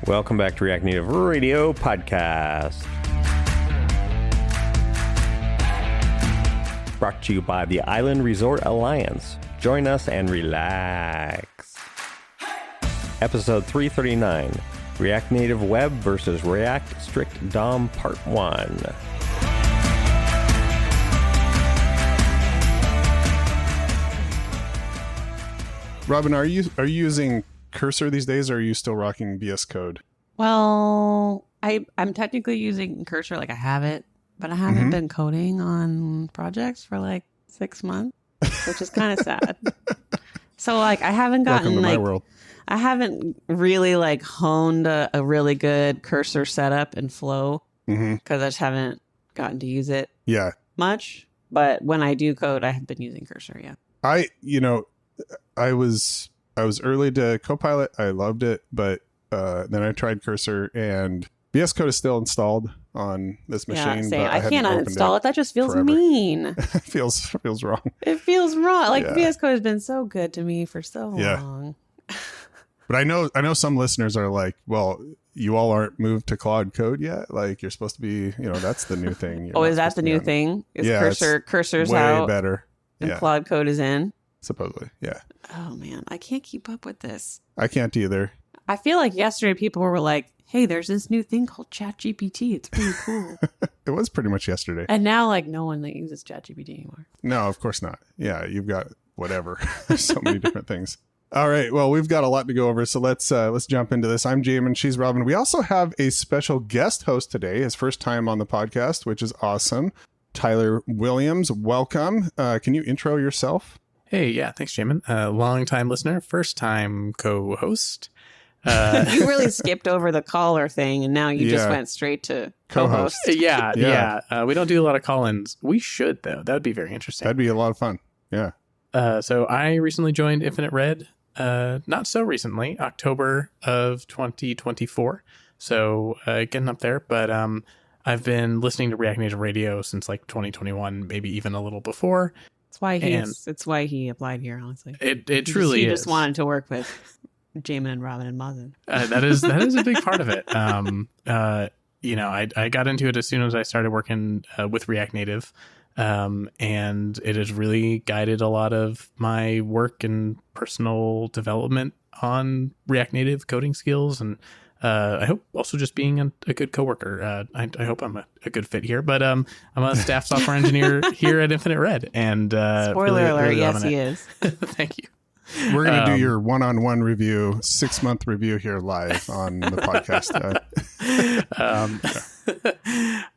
Welcome back to React Native Radio Podcast. Brought to you by the Island Resort Alliance. Join us and relax. Episode 339, React Native Web versus React Strict DOM Part 1. Robin, are you using Cursor these days, or are you still rocking VS Code? Well, I'm technically using Cursor, like I have it, but I haven't been coding on projects for like 6 months, which is kind of sad. So like I haven't gotten Welcome to like my world. I haven't really like honed a really good Cursor setup in Flow because I just haven't gotten to use it much. But when I do code, I have been using Cursor. Yeah, I was early to Copilot. I loved it, but then I tried Cursor, and VS Code is still installed on this machine. Yeah, same. But I can't uninstall it. That just feels forever. mean. It feels wrong. It feels wrong. Like Yeah. VS Code has been so good to me for so long. But I know some listeners are like, well, you all aren't moved to Claude Code yet. Like you're supposed to be, that's the new thing. Oh, is that the new thing? Is Cursor's way out better. and Yeah. Claude Code is in? Supposedly, yeah. Oh man, I can't keep up with this. I can't either. I feel like yesterday people were like, hey, there's this new thing called ChatGPT. It's pretty cool. It was pretty much yesterday. And now like no one uses ChatGPT anymore. No, of course not. Yeah, you've got whatever. There's so many different things. All right, well, we've got a lot to go over, so let's jump into this. I'm Jamon, she's Robin. We also have a special guest host today, his first time on the podcast, which is awesome. Tyler Williams, welcome. Can you intro yourself? Hey, yeah, thanks, Jamon. Long-time listener, first-time co-host. You really skipped over the caller thing, and now you just went straight to co-host. Yeah. We don't do a lot of call-ins. We should, though. That would be very interesting. That'd be a lot of fun. Yeah. So I recently joined Infinite Red. Not so recently, October of 2024. So getting up there, but I've been listening to React Native Radio since like 2021, maybe even a little before. It's why he applied here, honestly. It truly is. He just wanted to work with Jamon and Robin and Mazen. That is a big part of it. I got into it as soon as I started working with React Native. And it has really guided a lot of my work and personal development on React Native coding skills. And I hope also just being a good coworker. I hope I'm a good fit here, but I'm a staff software engineer here at Infinite Red. And spoiler alert, really yes, he is. Thank you. We're going to do your one-on-one review, 6-month review here live on the podcast.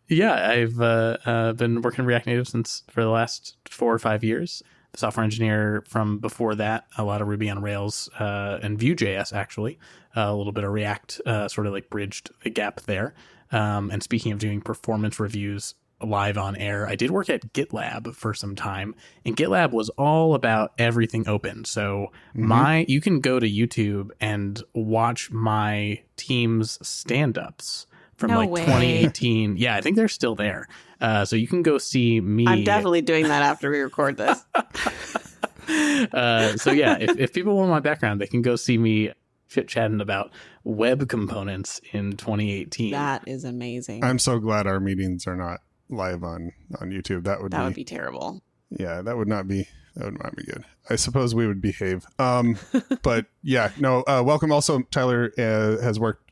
Yeah, I've been working React Native for the last 4 or 5 years. The software engineer from before that, a lot of Ruby on Rails and Vue.js, actually. A little bit of React sort of like bridged the gap there. And speaking of doing performance reviews live on air, I did work at GitLab for some time, and GitLab was all about everything open. So you can go to YouTube and watch my team's stand-ups from 2018. Yeah, I think they're still there. So you can go see me. I'm definitely doing that after we record this. So yeah, if people want my background, they can go see me chit-chatting about web components in 2018. That is amazing. I'm so glad our meetings are not live on YouTube. That would be terrible. Yeah, that would not be good. I suppose we would behave. But yeah, no, welcome. Also, Tyler has worked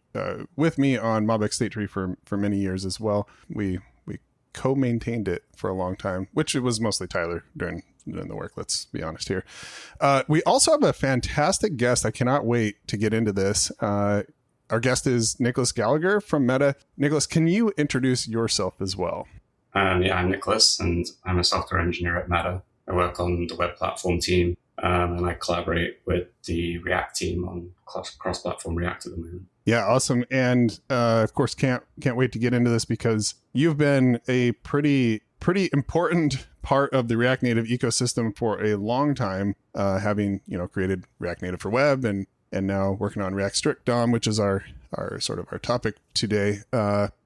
with me on MobX State Tree for many years as well. We co-maintained it for a long time, which it was mostly Tyler doing the work. Let's be honest here. We also have a fantastic guest. I cannot wait to get into this. Our guest is Nicolas Gallagher from Meta. Nicolas, can you introduce yourself as well? I'm Nicolas, and I'm a software engineer at Meta. I work on the web platform team, and I collaborate with the React team on cross-platform React at the moment. Yeah, awesome. And of course, can't wait to get into this because you've been a pretty important part of the React Native ecosystem for a long time, having created React Native for web and now working on React Strict DOM, which is our sort of our topic today.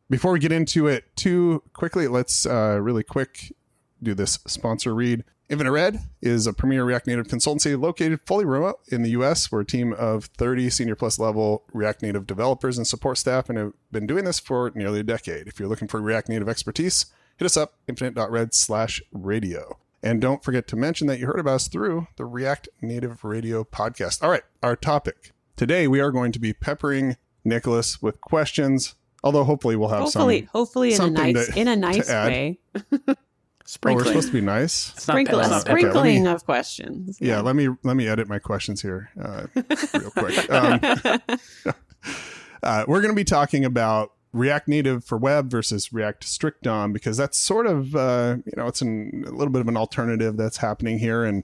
Before we get into it too quickly, let's really quick do this sponsor read. Infinite Red is a premier React Native consultancy located fully remote in the US. We're a team of 30 senior plus level React Native developers and support staff and have been doing this for nearly a decade. If you're looking for React Native expertise, hit us up, infinite.red/radio. And don't forget to mention that you heard about us through the React Native Radio podcast. All right, our topic. Today we are going to be peppering Nicolas with questions, although hopefully we'll have hopefully in a nice way. We're supposed to be nice. Sprinkling of questions. Yeah, let me edit my questions here real quick. We're going to be talking about React Native for web versus React strict DOM, because that's sort of it's a little bit of an alternative that's happening here. And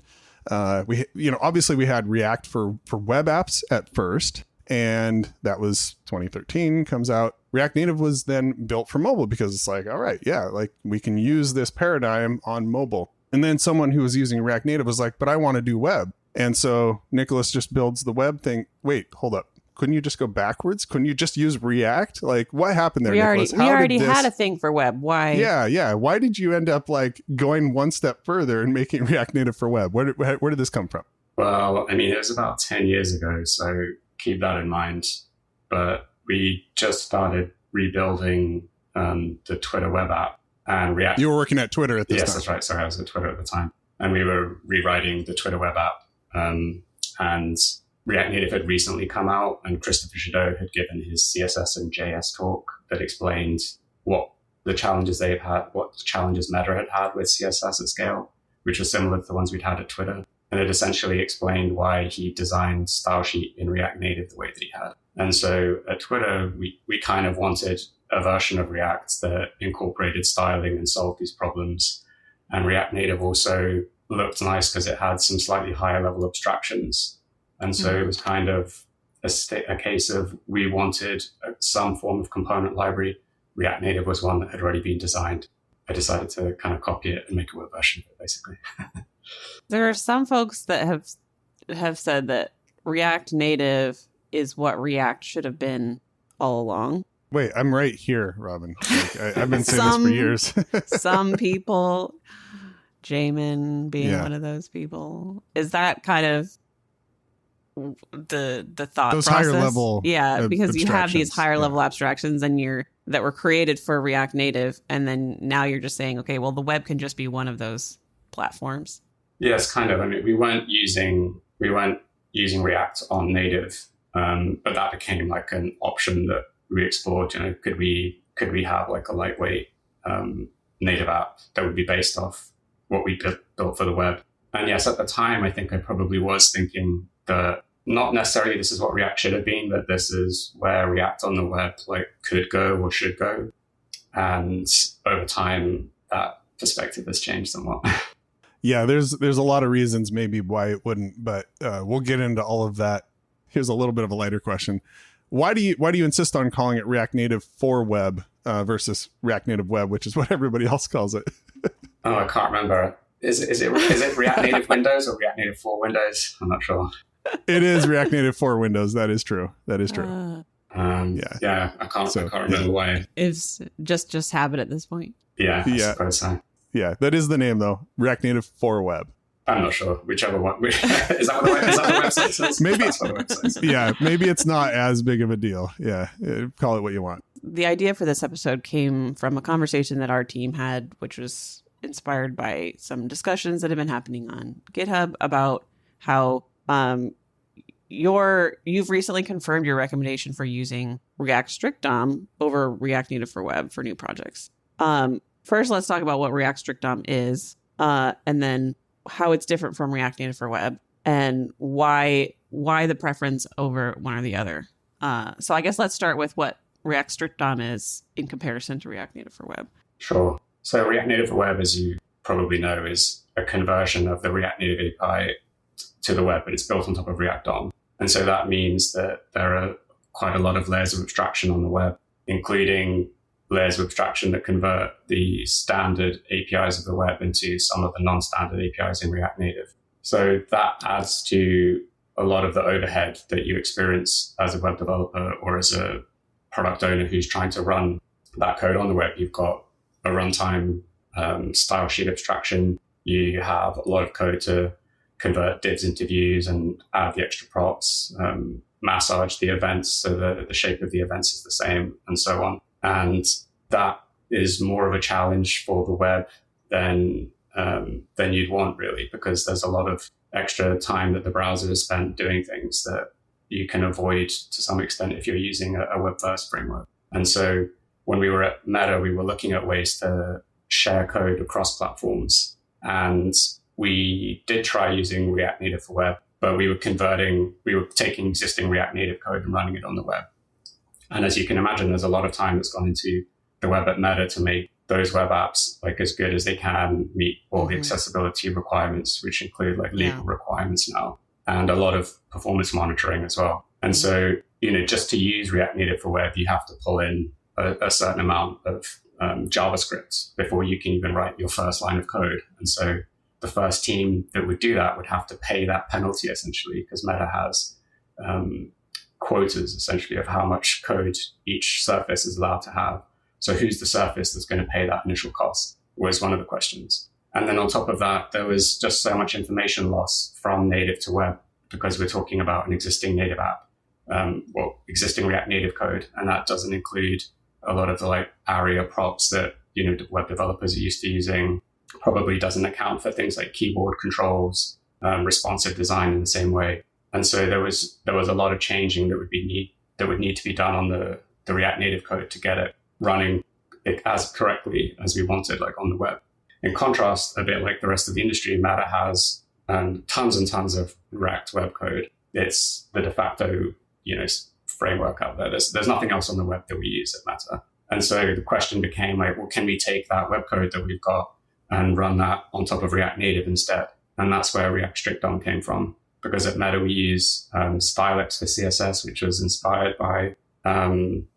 obviously we had React for web apps at first, and that was 2013 comes out. React Native was then built for mobile because it's like, all right, yeah, like we can use this paradigm on mobile. And then someone who was using React Native was like, but I want to do web. And so Nicolas just builds the web thing. Wait, hold up. Couldn't you just go backwards? Couldn't you just use React? Like, what happened there, Nicolas? We already had a thing for web. Why? Yeah. Why did you end up like going one step further and making React Native for web? Where did this come from? Well, I mean, it was about 10 years ago, so keep that in mind. But we just started rebuilding the Twitter web app and React. You were working at Twitter at this time. Yes, that's right. Sorry, I was at Twitter at the time. And we were rewriting the Twitter web app. And React Native had recently come out, and Christopher Jadot had given his CSS and JS talk that explained what the challenges they've had, what the challenges Meta had with CSS at scale, which was similar to the ones we'd had at Twitter. And it essentially explained why he designed Stylesheet in React Native the way that he had. And so at Twitter, we kind of wanted a version of React that incorporated styling and solved these problems. And React Native also looked nice because it had some slightly higher level abstractions. And so it was kind of a case of we wanted some form of component library. React Native was one that had already been designed. I decided to kind of copy it and make a web version of it, basically. There are some folks that have said that React Native is what React should have been all along. Wait, I'm right here, Robin. Like, I've been saying this for years. Some people, Jamon being one of those people, is that kind of the thought those process? Higher level, because you have these higher level abstractions and that were created for React Native, and then now you're just saying, okay, well, the web can just be one of those platforms. Yes, kind of. I mean, we weren't using React on native, but that became like an option that we explored. You know, could we have like a lightweight native app that would be based off what we built for the web? And yes, at the time, I think I probably was thinking that not necessarily this is what React should have been, but this is where React on the web like could go or should go. And over time, that perspective has changed somewhat. Yeah, there's a lot of reasons maybe why it wouldn't, but we'll get into all of that. Here's a little bit of a lighter question. Why do you insist on calling it React Native for web versus React Native web, which is what everybody else calls it? Oh, I can't remember. Is it React Native Windows or React Native for Windows? I'm not sure. It is React Native for Windows. That is true. That is true. Yeah, I can't remember why. It's just habit at this point. Yeah, I suppose so. Yeah, that is the name though. React Native for web. I'm not sure. Whichever one. Is that what the website says? Maybe. That's what the website says. Yeah, maybe it's not as big of a deal. Yeah, call it what you want. The idea for this episode came from a conversation that our team had, which was inspired by some discussions that have been happening on GitHub about how you've recently confirmed your recommendation for using React strict DOM over React Native for web for new projects. First, let's talk about what React strict DOM is, and then how it's different from React Native for web, and why the preference over one or the other. So I guess let's start with what React strict DOM is in comparison to React Native for web. Sure. So React Native for web, as you probably know, is a conversion of the React Native API to the web, but it's built on top of React DOM. And so that means that there are quite a lot of layers of abstraction on the web, including layers of abstraction that convert the standard APIs of the web into some of the non-standard APIs in React Native. So that adds to a lot of the overhead that you experience as a web developer or as a product owner who's trying to run that code on the web. You've got a runtime style sheet abstraction. You have a lot of code to convert divs into views and add the extra props, massage the events so the shape of the events is the same, and so on. And that is more of a challenge for the web than you'd want, really, because there's a lot of extra time that the browser has spent doing things that you can avoid to some extent if you're using a web-first framework. And so when we were at Meta, we were looking at ways to share code across platforms. And we did try using React Native for web, but we were taking existing React Native code and running it on the web. And as you can imagine, there's a lot of time that's gone into the web at Meta to make those web apps like as good as they can, meet all the accessibility requirements, which include like legal requirements now, and a lot of performance monitoring as well. And so, just to use React Native for web, you have to pull in a certain amount of JavaScript before you can even write your first line of code. And so the first team that would do that would have to pay that penalty, essentially, because Meta has quotas, essentially, of how much code each surface is allowed to have. So who's the surface that's going to pay that initial cost was one of the questions. And then on top of that, there was just so much information loss from native to web because we're talking about an existing native app, existing React Native code. And that doesn't include a lot of the ARIA props that, web developers are used to using. Probably doesn't account for things like keyboard controls, responsive design in the same way. And so there was a lot of changing that would need to be done on the React Native code to get it running it as correctly as we wanted, like on the web. In contrast, a bit like the rest of the industry, Meta has tons and tons of React web code. It's the de facto, framework out there. There's nothing else on the web that we use at Meta. And so the question became can we take that web code that we've got and run that on top of React Native instead? And that's where React Strict DOM came from. Because at Meta, we use Stylex for CSS, which was inspired by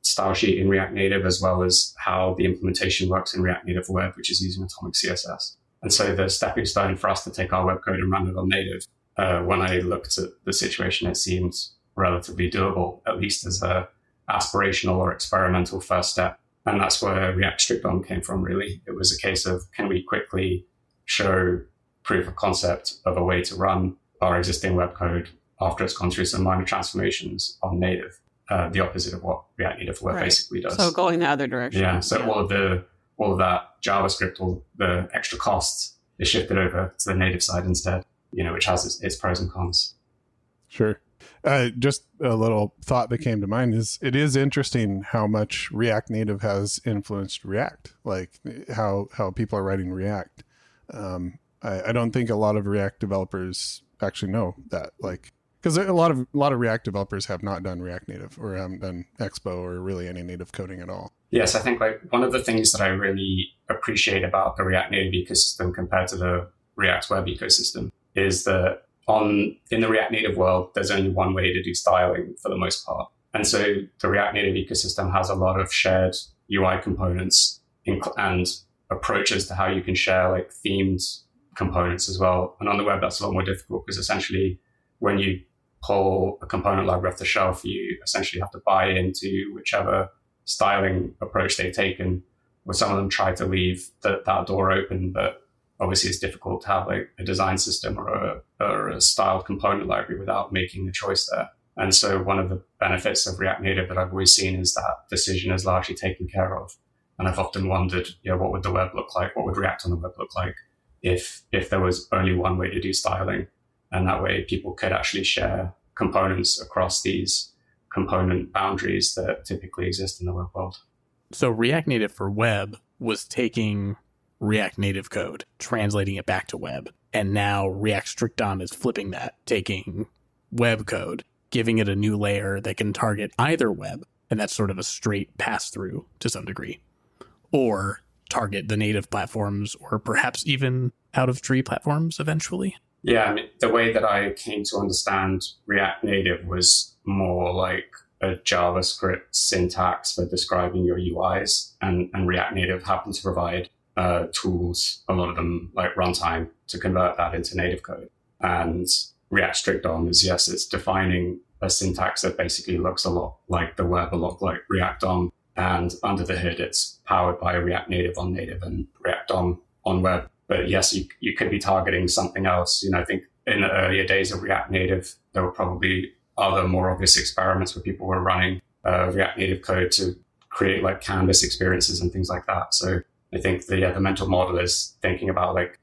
style sheet in React Native, as well as how the implementation works in React Native Web, which is using Atomic CSS. And so the stepping stone for us to take our web code and run it on native, when I looked at the situation, it seemed relatively doable, at least as a aspirational or experimental first step. And that's where React Strict DOM came from, really. It was a case of, can we quickly show proof of concept of a way to run our existing web code after it's gone through some minor transformations on native? The opposite of what React Native Web basically does. So going the other direction. Yeah. So all of that JavaScript, all the extra costs is shifted over to the native side instead, which has its pros and cons. Sure. Just a little thought that came to mind is it is interesting how much React Native has influenced React, like how people are writing React. I don't think a lot of React developers actually know that, because a lot of React developers have not done React Native or haven't done Expo or really any native coding at all. Yes, I think one of the things that I really appreciate about the React Native ecosystem compared to the React Web ecosystem is that in the React Native world, there's only one way to do styling for the most part. And so the React Native ecosystem has a lot of shared UI components and approaches to how you can share themed components as well. And on the web, that's a lot more difficult because essentially when you pull a component library off the shelf, you essentially have to buy into whichever styling approach they've taken. With some of them try to leave that door open, but obviously it's difficult to have a design system or a styled component library without making a choice there. And so one of the benefits of React Native that I've always seen is that decision is largely taken care of. And I've often wondered, what would the web look like? What would React on the web look like if there was only one way to do styling? And that way people could actually share components across these component boundaries that typically exist in the web world. So React Native for web was taking React Native code, translating it back to web. And now React Strict DOM is flipping that, taking web code, giving it a new layer that can target either web. And that's sort of a straight pass through to some degree, or target the native platforms, or perhaps even out of tree platforms eventually. Yeah, the way that I came to understand React Native was more like a JavaScript syntax for describing your UIs, and React Native happened to provide tools, a lot of them like runtime, to convert that into native code. And React Strict DOM is, it's defining a syntax that basically looks a lot like the web, a lot like React DOM. And under the hood, it's powered by React Native on native, and React DOM on web. But yes, you could be targeting something else. I think in the earlier days of React Native, there were probably other more obvious experiments where people were running React Native code to create like canvas experiences and things like that. So I think the mental model is thinking about like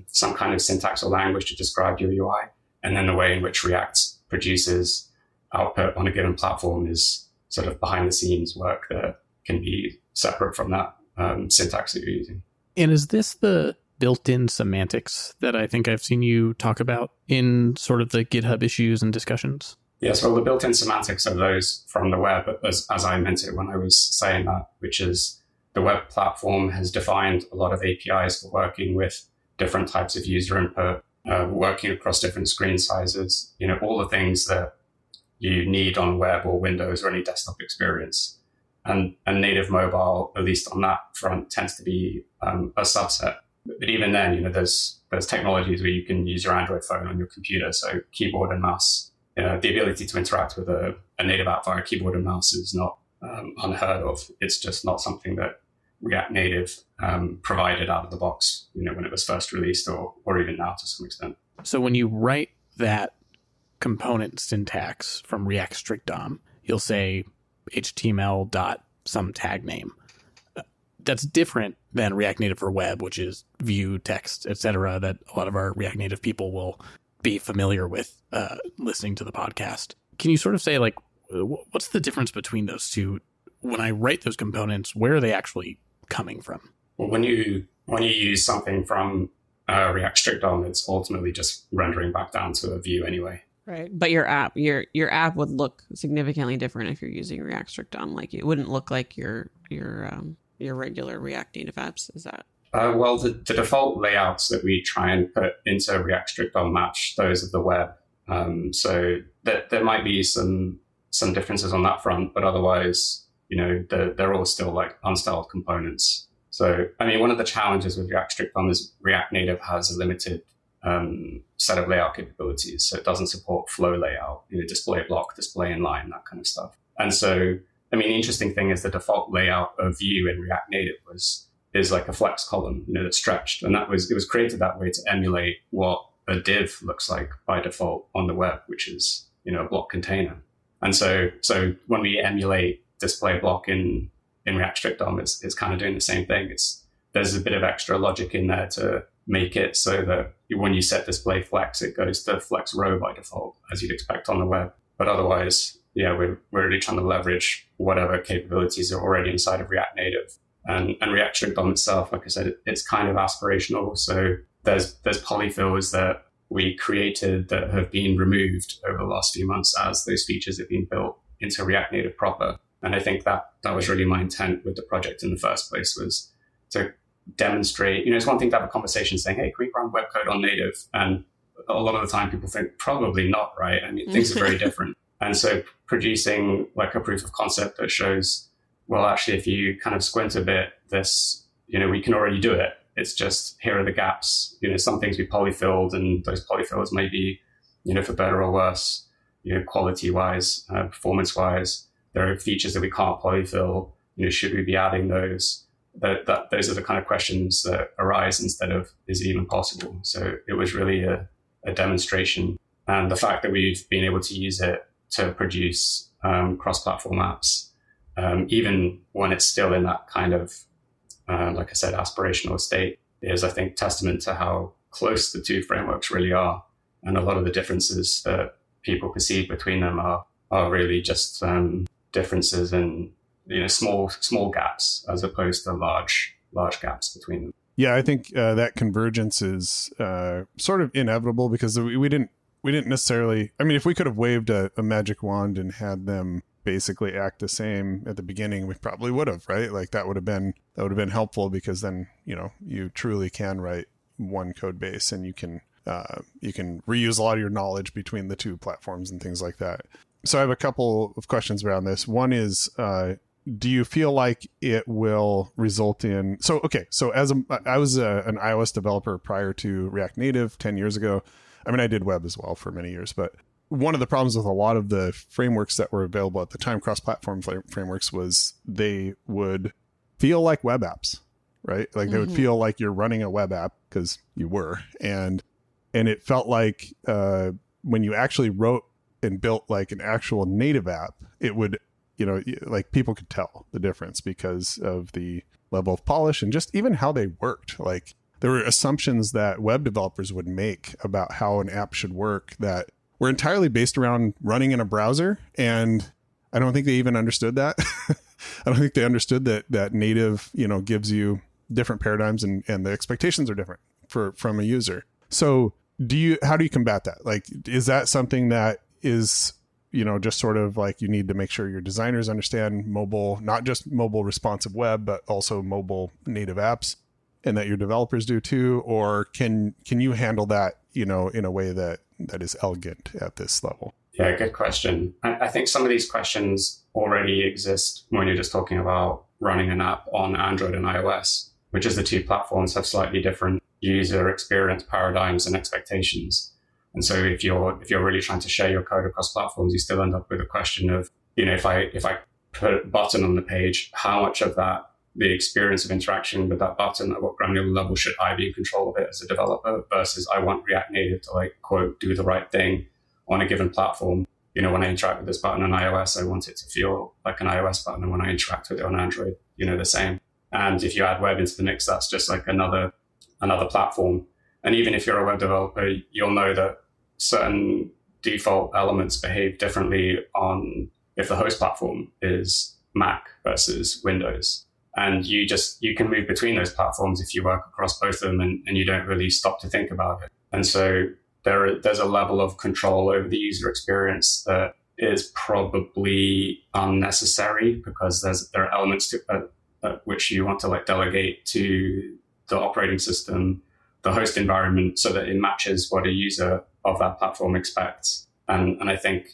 some kind of syntax or language to describe your UI, and then the way in which React produces output on a given platform is sort of behind the scenes work that can be separate from that syntax that you're using. And is this the built-in semantics that I think I've seen you talk about in sort of the GitHub issues and discussions? Yes, well, the built-in semantics are those from the web, as I meant it when I was saying that, which is the web platform has defined a lot of APIs for working with different types of user input, working across different screen sizes, all the things that you need on web or Windows or any desktop experience. And native mobile, at least on that front, tends to be a subset. But even then, there's technologies where you can use your Android phone on your computer. So keyboard and mouse, the ability to interact with a native app via keyboard and mouse is not unheard of. It's just not something that React Native provided out of the box, when it was first released or even now to some extent. So when you write that component syntax from React strict DOM, you'll say HTML dot some tag name. That's different than React Native for web, which is view, text, etc., that a lot of our React Native people will be familiar with listening to the podcast. Can you sort of say, like, what's the difference between those two? When I write those components, where are they actually coming from? Well, when you use something from React strict DOM, it's ultimately just rendering back down to a view anyway. Right. But your app would look significantly different if you're using React strict DOM. Like it wouldn't look like your regular React Native apps. Is that? Well, the default layouts that we try and put into React strict DOM match those of the web. So there might be some differences on that front, but otherwise, they're all still like unstyled components. So, I mean, one of the challenges with React strict DOM is React Native has a limited set of layout capabilities. So it doesn't support flow layout, display block, display inline, that kind of stuff. And so, I mean, the interesting thing is the default layout of view in React Native is like a flex column, that's stretched. And it was created that way to emulate what a div looks like by default on the web, which is, a block container. And so when we emulate display block in React strict DOM, it's kind of doing the same thing. There's a bit of extra logic in there to make it so that when you set display flex, it goes to flex row by default, as you'd expect on the web. But otherwise, we're really trying to leverage whatever capabilities are already inside of React Native. And React strict DOM itself, like I said, it's kind of aspirational. So there's polyfills that we created that have been removed over the last few months as those features have been built into React Native proper. And I think that was really my intent with the project in the first place, was to demonstrate, it's one thing to have a conversation saying, hey, can we run web code on native? And a lot of the time people think probably not, right? I mean, things are very different. And so producing like a proof of concept that shows, well, actually, if you kind of squint a bit, this, we can already do it. It's just, here are the gaps. Some things we polyfilled, and those polyfills may be, for better or worse, quality-wise, performance-wise. There are features that we can't polyfill. Should we be adding those? Those are the kind of questions that arise instead of, is it even possible? So it was really a demonstration. And the fact that we've been able to use it to produce cross-platform apps, even when it's still in that kind of, like I said, aspirational state, is, I think, testament to how close the two frameworks really are. And a lot of the differences that people perceive between them are really just differences in small gaps as opposed to large gaps between them. Yeah, I think that convergence is sort of inevitable, because we didn't necessarily. I mean, if we could have waved a magic wand and had them basically act the same at the beginning, we probably would have, right? Like that would have been helpful, because then you truly can write one code base, and you can reuse a lot of your knowledge between the two platforms and things like that. So I have a couple of questions around this. One is, do you feel like it will result in... So I was an iOS developer prior to React Native 10 years ago. I mean, I did web as well for many years, but one of the problems with a lot of the frameworks that were available at the time, cross-platform frameworks, was they would feel like web apps. right? Like they would feel like you're running a web app because you were. And it felt like when you actually wrote and built like an actual native app, it would, like people could tell the difference because of the level of polish and just even how they worked. Like there were assumptions that web developers would make about how an app should work that were entirely based around running in a browser. And I don't think they even understood that. I don't think they understood that native, gives you different paradigms and the expectations are different from a user. So how do you combat that? Like, is that something that is, just sort of like you need to make sure your designers understand mobile, not just mobile responsive web, but also mobile native apps, and that your developers do too? Or can you handle that, in a way that is elegant at this level? Yeah, good question. I think some of these questions already exist when you're just talking about running an app on Android and iOS, which is the two platforms have slightly different user experience paradigms and expectations. And so if you're really trying to share your code across platforms, you still end up with a question of, if I put a button on the page, how much of that, the experience of interaction with that button, at what granular level should I be in control of it as a developer versus I want React Native to like, quote, do the right thing on a given platform. When I interact with this button on iOS, I want it to feel like an iOS button. And when I interact with it on Android, the same. And if you add web into the mix, that's just like another platform. And even if you're a web developer, you'll know that certain default elements behave differently if the host platform is Mac versus Windows. And you can move between those platforms if you work across both of them and you don't really stop to think about it. And so there's a level of control over the user experience that is probably unnecessary because there are elements which you want to like delegate to the operating system, the host environment, so that it matches what a user of that platform expects. And I think,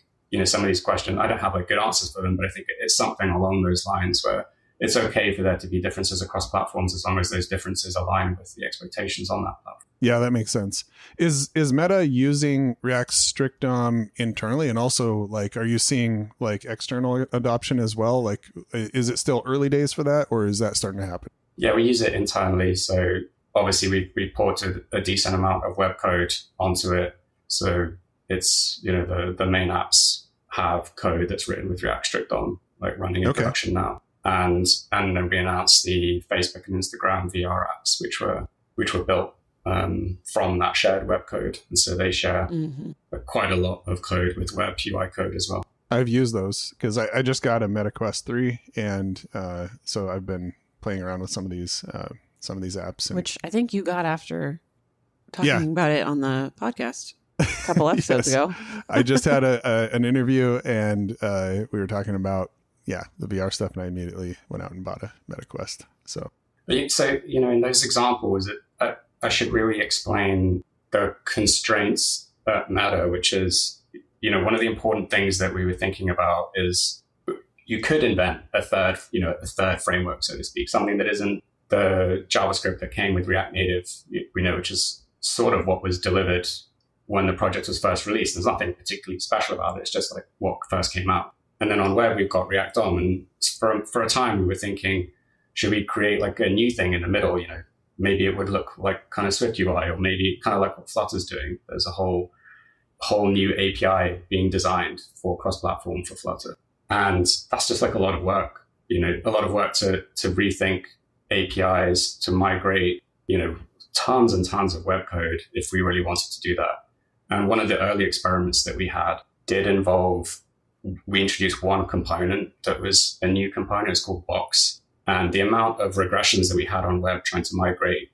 some of these questions, I don't have like good answers for them, but I think it's something along those lines where it's okay for there to be differences across platforms as long as those differences align with the expectations on that platform. Yeah, that makes sense. Is Meta using React strict DOM internally? And also, like, are you seeing like external adoption as well? Like, is it still early days for that, or is that starting to happen? Yeah, we use it internally. So obviously we ported a decent amount of web code onto it. So it's, the main apps have code that's written with React strict DOM, like running in production now. And then we announced the Facebook and Instagram VR apps, which were built from that shared web code. And so they share quite a lot of code with web UI code as well. I've used those because I just got a Meta Quest 3. And so I've been playing around with some of these apps. Which I think you got after talking about it on the podcast a couple episodes ago. I just had an interview and we were talking about the VR stuff, and I immediately went out and bought a Meta Quest. So in those examples, I should really explain the constraints that matter, which is, one of the important things that we were thinking about is you could invent a third framework, so to speak, something that isn't the JavaScript that came with React Native, which is sort of what was delivered when the project was first released. There's nothing particularly special about it. It's just like what first came out. And then on web, we've got React DOM. And for a time, we were thinking, should we create like a new thing in the middle? Maybe it would look like kind of Swift UI, or maybe kind of like what Flutter's doing. There's a whole new API being designed for cross-platform for Flutter. And that's just like a lot of work, a lot of work to rethink APIs, to migrate, tons and tons of web code if we really wanted to do that. And one of the early experiments that we had did involve, we introduced one component that was a new component. It's called Box. And the amount of regressions that we had on web trying to migrate,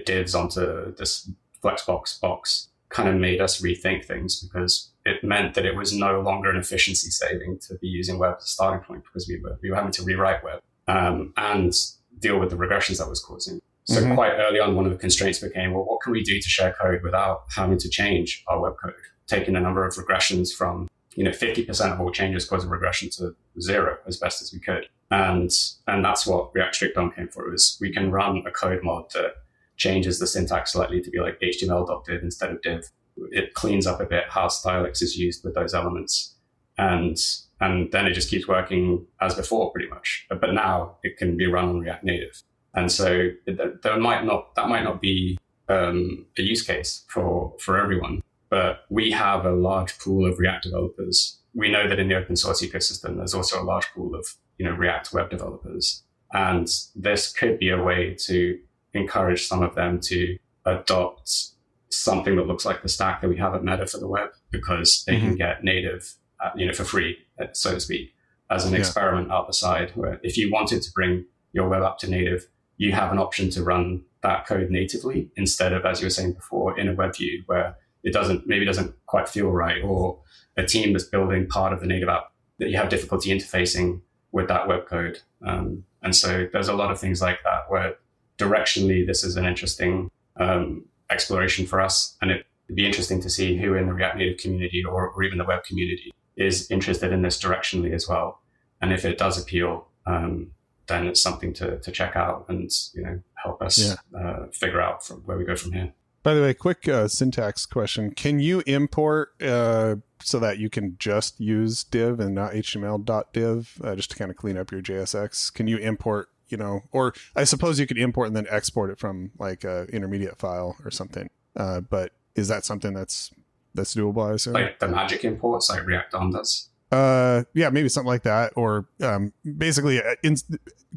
divs onto this Flexbox box kind of made us rethink things, because it meant that it was no longer an efficiency saving to be using web as a starting point, because we were having to rewrite web and deal with the regressions that was causing. So quite early on, one of the constraints became, well, what can we do to share code without having to change our web code? Taking a number of regressions from 50% of all changes cause a regression to 0 as best as we could. And that's what React strict DOM came for, is we can run a code mod that changes the syntax slightly to be like HTML.div instead of div. It cleans up a bit how stylix is used with those elements. And then it just keeps working as before, pretty much. But now it can be run on React Native. And so that might not be a use case for everyone, but we have a large pool of React developers. We know that in the open source ecosystem, there's also a large pool of React web developers, and this could be a way to encourage some of them to adopt something that looks like the stack that we have at Meta for the web, because they can get native, for free, so to speak, as an experiment out the side. Where if you wanted to bring your web app to native, you have an option to run that code natively instead of, as you were saying before, in a web view where it doesn't quite feel right, or a team that's building part of the native app that you have difficulty interfacing with that web code. And so there's a lot of things like that where directionally this is an interesting exploration for us. And it'd be interesting to see who in the React Native community or even the web community is interested in this directionally as well. And if it does appeal, then it's something to check out and help us figure out from where we go from here. By the way, quick syntax question. Can you import so that you can just use div and not html.div just to kind of clean up your JSX? Can you import, or I suppose you could import and then export it from like a intermediate file or something. But is that something that's doable, I assume? Like the magic imports like React DOM does? Yeah, maybe something like that. Or basically,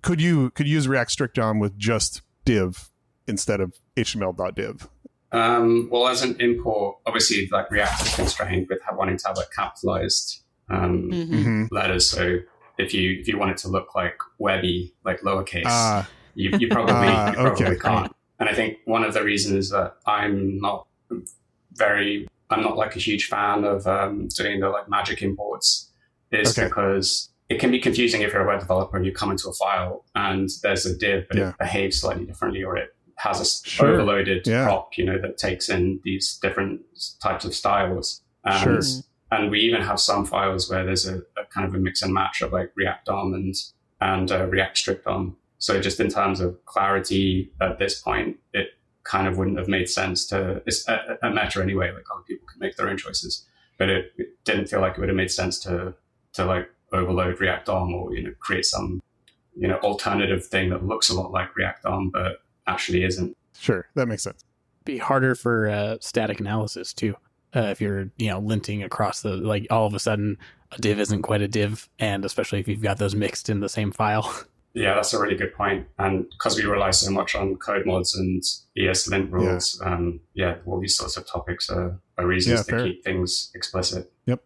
could you use React strict DOM with just div instead of html.div? Well, as an import, obviously, like React is constrained with wanting to have like capitalized letters. So if you want it to look like webby, like lowercase, you probably can't. And I think one of the reasons that I'm not like a huge fan of doing the like magic imports is because it can be confusing if you're a web developer and you come into a file and there's a div, but it behaves slightly differently, or it has a overloaded prop, that takes in these different types of styles. And we even have some files where there's a kind of a mix and match of like React DOM and React strict DOM. So just in terms of clarity at this point, it kind of wouldn't have made sense it's a Meta anyway, like other people can make their own choices, but it didn't feel like it would have made sense to like overload React DOM or, create some, alternative thing that looks a lot like React DOM, but actually isn't. Sure. That makes sense. Be harder for static analysis too. If you're, linting across like all of a sudden a div isn't quite a div, and especially if you've got those mixed in the same file. Yeah, that's a really good point. And because we rely so much on code mods and ESLint rules, all these sorts of topics are reasons to keep things explicit. Yep.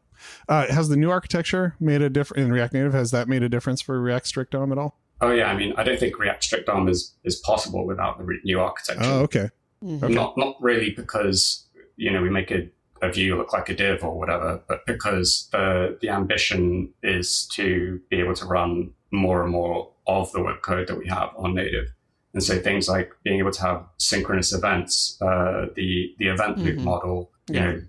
Has the new architecture made a difference in React Native? Has that made a difference for React strict DOM at all? Oh, yeah. I mean, I don't think React strict DOM is possible without the new architecture. Oh, okay. Not really because, we make a view look like a div or whatever, but because the ambition is to be able to run more and more of the web code that we have on native. And so things like being able to have synchronous events, the event loop model,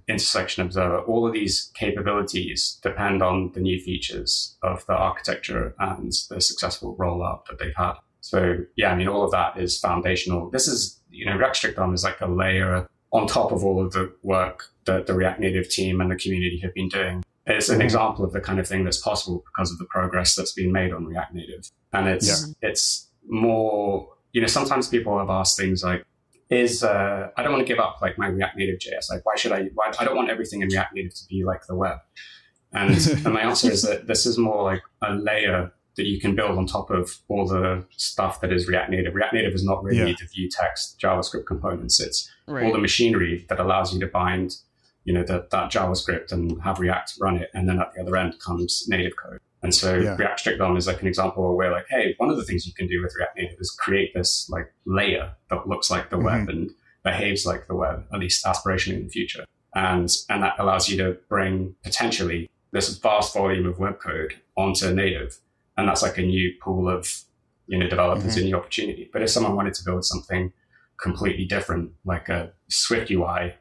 intersection observer, all of these capabilities depend on the new features of the architecture and the successful rollout that they've had. So all of that is foundational. This is, React strict DOM is like a layer on top of all of the work that the React Native team and the community have been doing. It's an example of the kind of thing that's possible because of the progress that's been made on React Native. And it's more, sometimes people have asked things like, I don't want to give up like my React Native JS. Like, I don't want everything in React Native to be like the web. And my answer is that this is more like a layer that you can build on top of all the stuff that is React Native. React Native is not really the view text JavaScript components. It's all the machinery that allows you to bind, that JavaScript and have React run it. And then at the other end comes native code. And so React strict DOM is like an example where we're like, hey, one of the things you can do with React Native is create this like layer that looks like the web and behaves like the web, at least aspirationally in the future. And that allows you to bring potentially this vast volume of web code onto native. And that's like a new pool of, developers in the opportunity. But if someone wanted to build something completely different, like a Swift UI,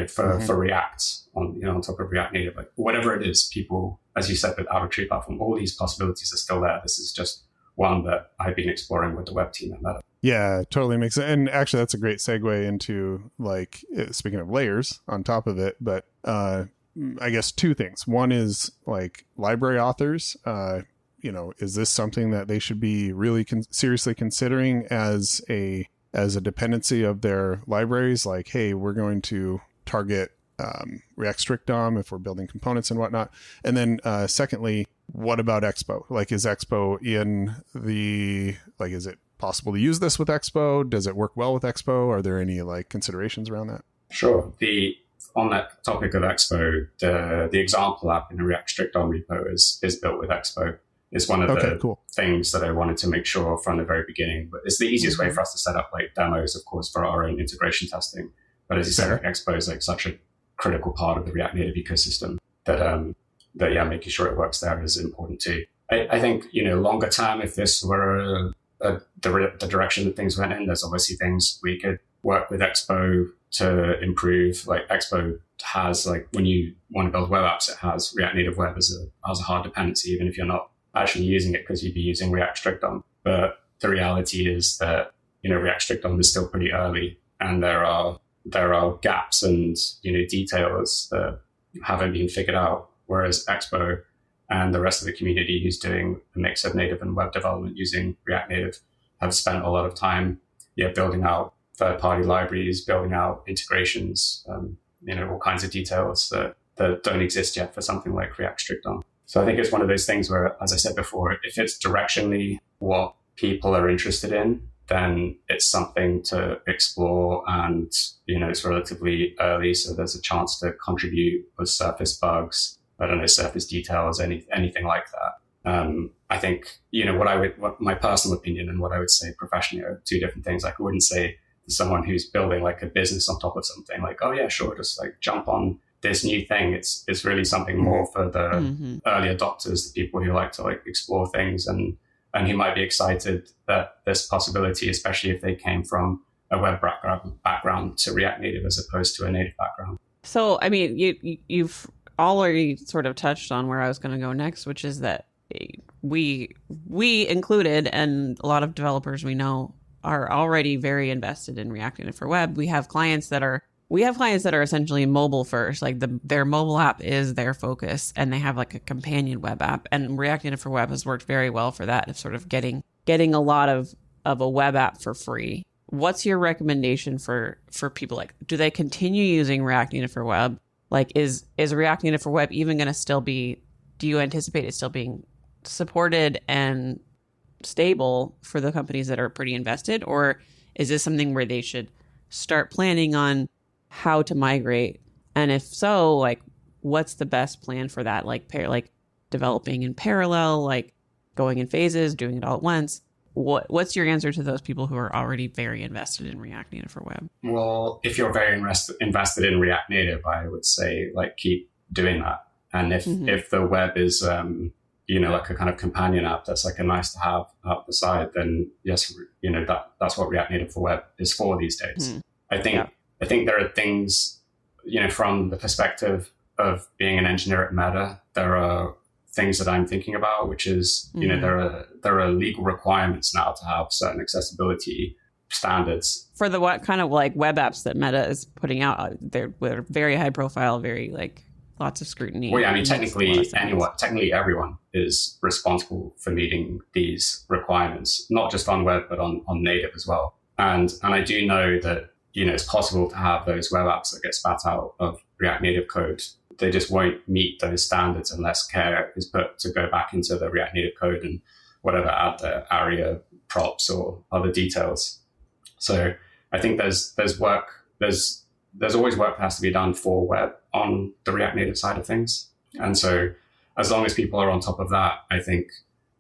for React on top of React Native, like whatever it is, people, as you said, with Outer Tree Platform, all these possibilities are still there. This is just one that I've been exploring with the web team at Meta. Yeah, totally makes sense. And actually, that's a great segue into like, speaking of layers on top of it, but I guess two things. One is like library authors, is this something that they should be really seriously considering as a dependency of their libraries? Like, hey, we're going to target React Strict DOM if we're building components and whatnot. And then secondly, what about Expo? Like, is Expo is it possible to use this with Expo? Does it work well with Expo? Are there any like considerations around that? Sure. On that topic of Expo, the example app in the React Strict DOM repo is built with Expo. It's one of the things that I wanted to make sure from the very beginning. But it's the easiest way for us to set up like demos, of course, for our own integration testing. But as you said, like, Expo is like such a critical part of the React Native ecosystem that making sure it works there is important too. I think, longer term, if this were the direction that things went in, there's obviously things we could work with Expo to improve. Like, Expo has, like, when you want to build web apps, it has React Native Web as a hard dependency, even if you're not actually using it, because you'd be using React Strict DOM. But the reality is that, React Strict DOM is still pretty early, and there are gaps and, details that haven't been figured out. Whereas Expo and the rest of the community who's doing a mix of native and web development using React Native have spent a lot of time, building out third-party libraries, building out integrations, all kinds of details that don't exist yet for something like React Strict DOM. So I think it's one of those things where, as I said before, if it's directionally what people are interested in, then it's something to explore, and, it's relatively early, so there's a chance to contribute with surface bugs, surface details, anything like that. I think, what my personal opinion and what I would say professionally are two different things. Like, I wouldn't say to someone who's building like a business on top of something like, oh yeah, sure, just like jump on this new thing. It's really something more for the early adopters, the people who like to like explore things and who might be excited that this possibility, especially if they came from a web background to React Native as opposed to a native background. So, I mean, you've already sort of touched on where I was going to go next, which is that we included, and a lot of developers we know are already very invested in React Native for web. We have clients that are essentially mobile first, like their mobile app is their focus, and they have like a companion web app. And React Native for web has worked very well for that, of sort of getting a lot of a web app for free. What's your recommendation for people? Like, do they continue using React Native for web? Like, is React Native for web even going to still be? Do you anticipate it still being supported and stable for the companies that are pretty invested, or is this something where they should start planning on how to migrate? And if so, like, what's the best plan for that? Like, developing in parallel, like going in phases, doing it all at once. What's your answer to those people who are already very invested in React Native for web? Well, if you're very invested in React Native, I would say like keep doing that. And if the web is like a kind of companion app that's like a nice to have out the side, then yes, that's what React Native for web is for these days. I think there are things, from the perspective of being an engineer at Meta, there are things that I'm thinking about, which is, there are legal requirements now to have certain accessibility standards. For the what kind of like web apps that Meta is putting out, they're very high profile, very like lots of scrutiny. Well, yeah, I mean, technically everyone is responsible for meeting these requirements, not just on web, but on native as well. And I do know that, it's possible to have those web apps that get spat out of React Native code. They just won't meet those standards unless care is put to go back into the React Native code and whatever, add the ARIA props or other details. So I think there's always work that has to be done for web on the React Native side of things. And so as long as people are on top of that, I think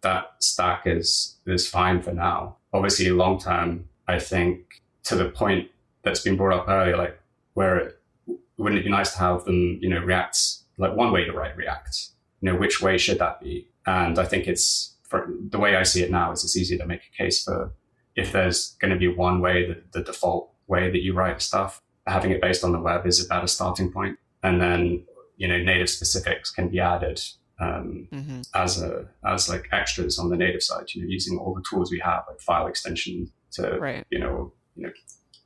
that stack is fine for now. Obviously, long term, I think to the point that's been brought up earlier, like wouldn't it be nice to have them, React, like one way to write React, which way should that be? And I think for the way I see it now is it's easy to make a case for if there's going to be one way, the default way that you write stuff, having it based on the web is a better starting point. And then, native specifics can be added as like extras on the native side, using all the tools we have, like file extension to,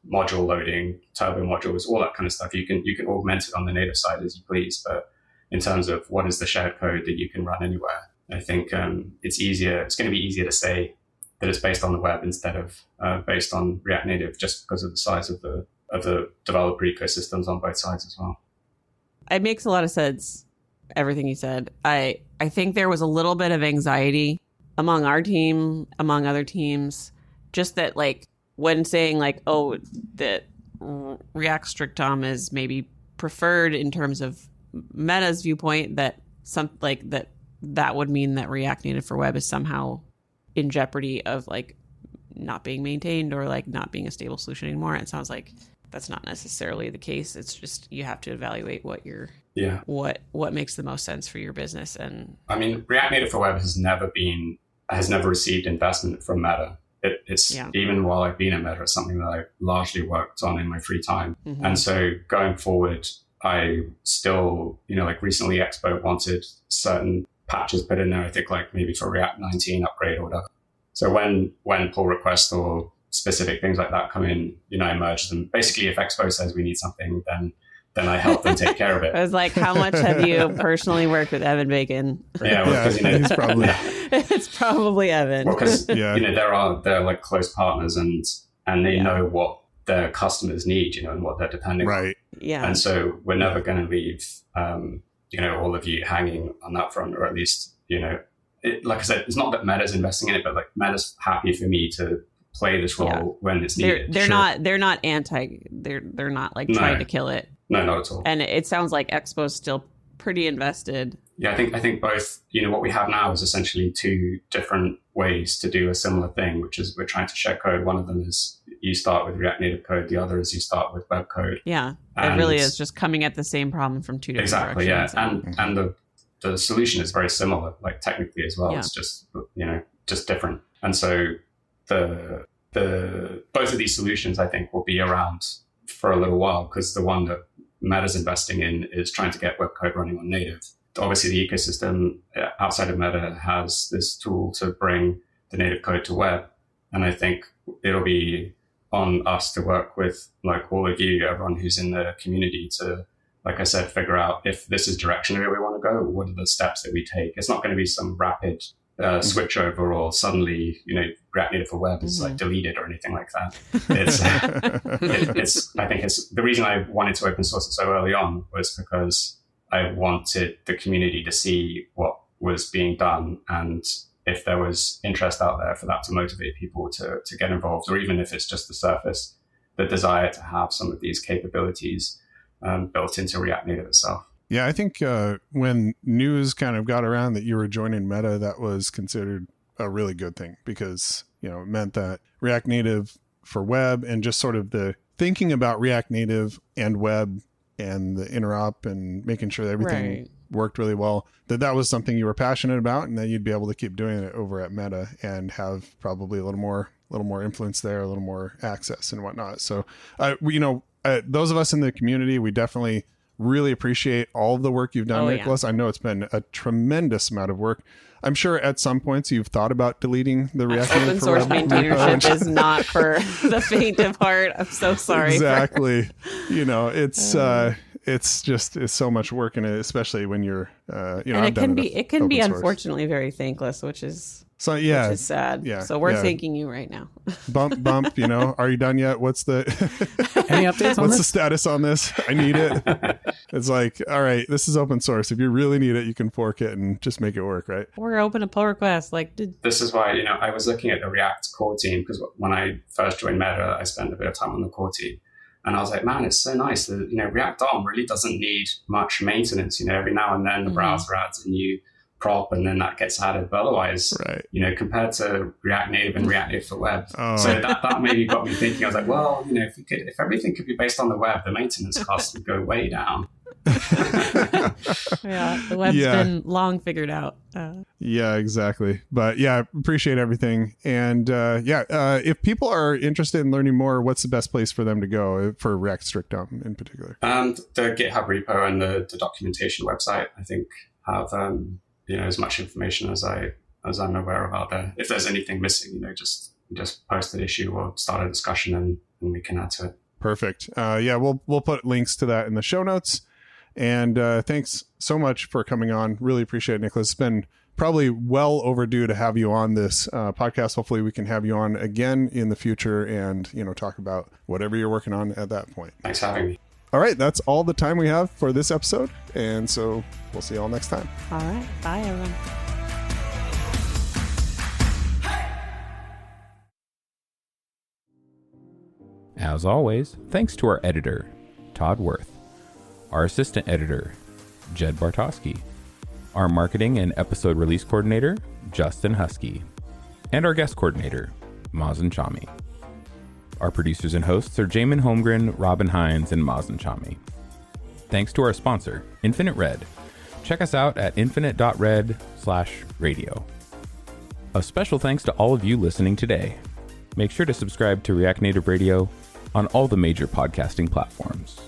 module loading, turbo modules, all that kind of stuff. You can augment it on the native side as you please, but in terms of what is the shared code that you can run anywhere, I think it's going to be easier to say that it's based on the web instead of based on React Native, just because of the size of the developer ecosystems on both sides as well. It makes a lot of sense, everything you said. I think there was a little bit of anxiety among our team, among other teams, just that like when saying like, oh, that React strict DOM is maybe preferred in terms of Meta's viewpoint, that that would mean that React Native for web is somehow in jeopardy of like not being maintained or like not being a stable solution anymore. It sounds like that's not necessarily the case. It's just you have to evaluate what makes the most sense for your business. And I mean, React Native for web has never received investment from Meta. It's even while I've been at Meta, it's something that I've largely worked on in my free time. Mm-hmm. And so going forward, I still, like recently Expo wanted certain patches put in there, I think like maybe for React 19 upgrade or whatever. So when pull requests or specific things like that come in, I merge them. Basically, if Expo says we need something, then I help them take care of it. I was like, how much have you personally worked with Evan Bacon? Yeah, because he's probably it's probably Evan. Well, because they're like close partners and they know what their customers need, and what they're depending on. Right. Yeah. And so we're never going to leave, all of you hanging on that front, or at least, like I said, it's not that Meta's investing in it, but like Meta's happy for me to play this role when it's needed. They're not they're not like trying to kill it. No, not at all. And it sounds like Expo's still pretty invested. Yeah, I think both, what we have now is essentially two different ways to do a similar thing, which is we're trying to share code. One of them is you start with React Native code. The other is you start with web code. Yeah, it really is just coming at the same problem from two different directions. Exactly, yeah. And the solution is very similar, like technically as well. Yeah. It's just, just different. And so the both of these solutions, I think, will be around for a little while, because the one that Meta's investing in is trying to get web code running on native. Obviously, the ecosystem outside of Meta has this tool to bring the native code to web. And I think it'll be on us to work with like all of you, everyone who's in the community, to, like I said, figure out if this is directionally we want to go, what are the steps that we take. It's not going to be some rapid switch over, or suddenly, React Native for web is like deleted or anything like that. It's I think it's the reason I wanted to open source it so early on was because I wanted the community to see what was being done, and if there was interest out there for that to motivate people to get involved, or even if it's just the surface, the desire to have some of these capabilities built into React Native itself. Yeah, I think when news kind of got around that you were joining Meta, that was considered a really good thing, because, it meant that React Native for web and just sort of the thinking about React Native and web and the interop and making sure that everything worked really well, that was something you were passionate about, and that you'd be able to keep doing it over at Meta and have probably a little more influence there, a little more access and whatnot. So, those of us in the community, we definitely really appreciate all of the work you've done, Nicholas. Yeah. I know it's been a tremendous amount of work. I'm sure at some points you've thought about deleting the React Native open source maintainership is not for the faint of heart. I'm so sorry. Exactly. It's so much work in it, especially when you're, and it can be unfortunately very thankless, which is which is sad. Yeah. So we're thanking you right now. Bump. Are you done yet? What's the any updates on what's this? The status on this? I need it. It's like, all right, this is open source. If you really need it, you can fork it and just make it work, right? Or open a pull request. This is why, I was looking at the React core team, because when I first joined Meta, I spent a bit of time on the core team. And I was like, man, it's so nice that, React DOM really doesn't need much maintenance. Every now and then the browser adds a new prop and then that gets added. But otherwise, compared to React Native and React Native for web. Oh. So that maybe got me thinking. I was like, well, if everything could be based on the web, the maintenance costs would go way down. Yeah, the web's been long figured out. Yeah, exactly. But yeah, appreciate everything. And if people are interested in learning more, what's the best place for them to go for React Strict DOM in particular? The GitHub repo and the documentation website, I think, have as much information as I'm aware of out there. If there's anything missing, just post an issue or start a discussion and we can add to it. Perfect. We'll put links to that in the show notes. And thanks so much for coming on. Really appreciate it, Nicholas. It's been probably well overdue to have you on this podcast. Hopefully we can have you on again in the future and, talk about whatever you're working on at that point. Thanks for having me. All right. That's all the time we have for this episode. And so we'll see you all next time. All right. Bye, everyone. As always, thanks to our editor, Todd Worth, our assistant editor, Jed Bartosky, our marketing and episode release coordinator, Justin Husky, and our guest coordinator, Mazen Chami. Our producers and hosts are Jamon Holmgren, Robin Hines, and Mazen Chami. Thanks to our sponsor, Infinite Red. Check us out at infinite.red/radio. A special thanks to all of you listening today. Make sure to subscribe to React Native Radio on all the major podcasting platforms.